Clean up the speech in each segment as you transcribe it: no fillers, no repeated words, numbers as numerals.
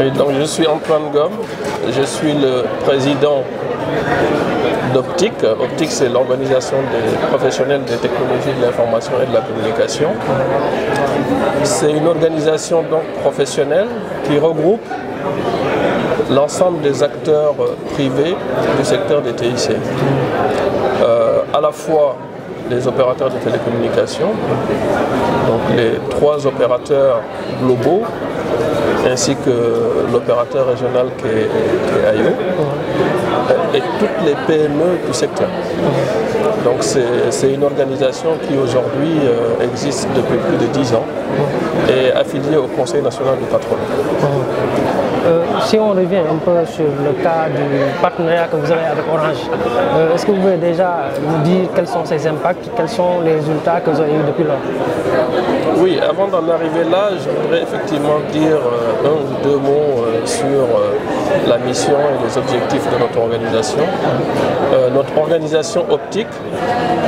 Oui, donc je suis Antoine Gomme, je suis le président d'Optic. Optic, c'est l'organisation des professionnels des technologies de l'information et de la communication. C'est une organisation donc professionnelle qui regroupe l'ensemble des acteurs privés du secteur des TIC. À la fois les opérateurs de télécommunications, donc les 3 opérateurs globaux, ainsi que l'opérateur régional qui est AIO, et toutes les PME du secteur. Donc c'est une organisation qui aujourd'hui existe depuis plus de 10 ans et affiliée au Conseil national du patronat. Si on revient un peu sur le cas du partenariat que vous avez avec Orange, est-ce que vous pouvez déjà nous dire quels sont ses impacts, quels sont les résultats que vous avez eu depuis lors? Oui, avant d'en arriver là, je voudrais effectivement dire 1 ou 2 mots sur la mission et les objectifs de notre organisation. Notre organisation Optic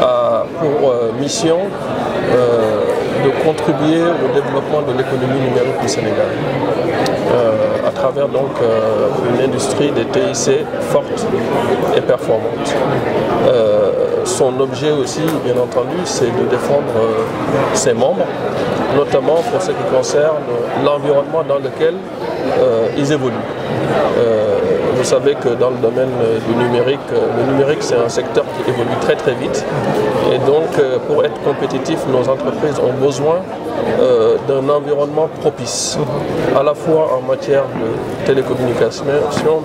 a pour mission de contribuer au développement de l'économie numérique du Sénégal. À travers donc une industrie des TIC forte et performante. Son objet aussi, bien entendu, c'est de défendre ses membres, notamment pour ce qui concerne l'environnement dans lequel ils évoluent. Vous savez que dans le domaine du numérique, le numérique c'est un secteur qui évolue très très vite. Et donc pour être compétitif, nos entreprises ont besoin d'un environnement propice, à la fois en matière de télécommunication,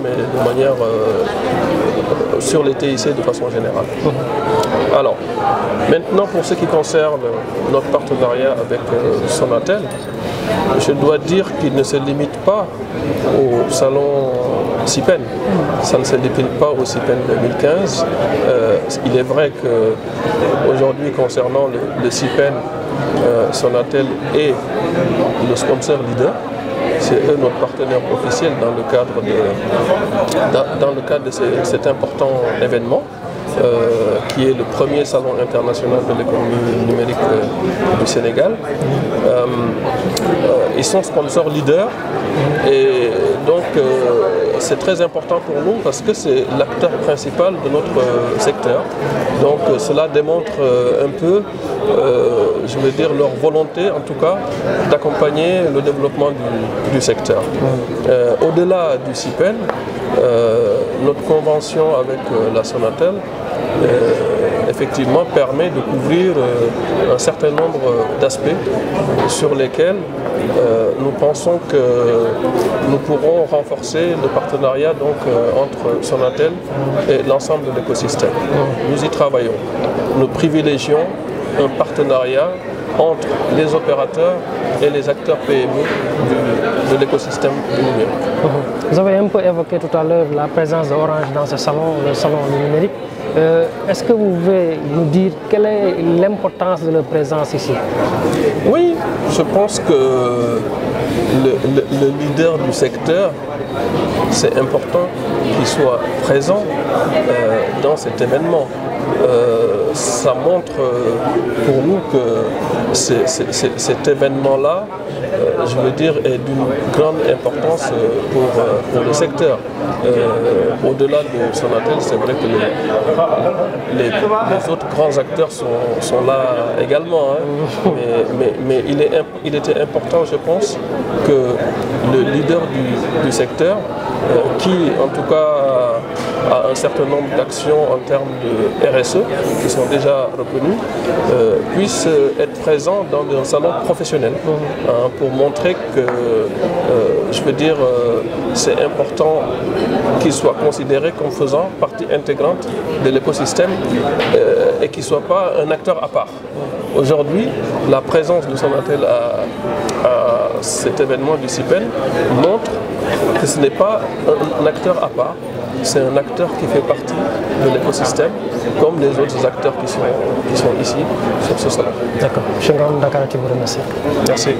mais de manière sur les TIC de façon générale. Alors, maintenant pour ce qui concerne notre partenariat avec Sonatel, je dois dire qu'il ne se limite pas au salon CIPEN. Ça ne se limite pas au CIPEN 2015. Il est vrai qu'aujourd'hui, concernant le CIPEN, Sonatel est le sponsor leader. C'est eux notre partenaire officiel dans le cadre de cet important événement. Qui est le premier salon international de l'économie numérique du Sénégal. Ils sont sponsors leaders et donc c'est très important pour nous parce que c'est l'acteur principal de notre secteur. Donc cela démontre un peu, je veux dire, leur volonté en tout cas d'accompagner le développement du secteur. Au-delà du CIPEN, notre convention avec la Sonatel effectivement permet de couvrir un certain nombre d'aspects sur lesquels nous pensons que nous pourrons renforcer le partenariat donc, entre Sonatel et l'ensemble de l'écosystème. Nous y travaillons. Nous privilégions un partenariat entre les opérateurs et les acteurs PME de l'écosystème du numérique. Vous avez un peu évoqué tout à l'heure la présence d'Orange dans ce salon, le salon du numérique. Est-ce que vous pouvez nous dire quelle est l'importance de leur présence ici? Oui, je pense que le leader du secteur, c'est important qu'il soit présent dans cet événement. Ça montre pour nous que cet événement-là, je veux dire, est d'une grande importance pour le secteur. Au-delà de Sonatel, c'est vrai que les autres grands acteurs sont là également. Hein. Mais il était important, je pense, que le leader du secteur, qui en tout cas a un certain nombre d'actions en termes de RSE qui sont déjà reconnues, puisse être présent dans un salon professionnel pour montrer que, je veux dire, c'est important qu'il soit considéré comme faisant partie intégrante de l'écosystème et qu'il ne soit pas un acteur à part. Aujourd'hui, la présence de Sonatel à cet événement du CIPEN montre que ce n'est pas un acteur à part, c'est un acteur qui fait partie de l'écosystème, comme les autres acteurs qui sont ici sur ce salon. D'accord. Je suis Dakar, vous remercie. Merci.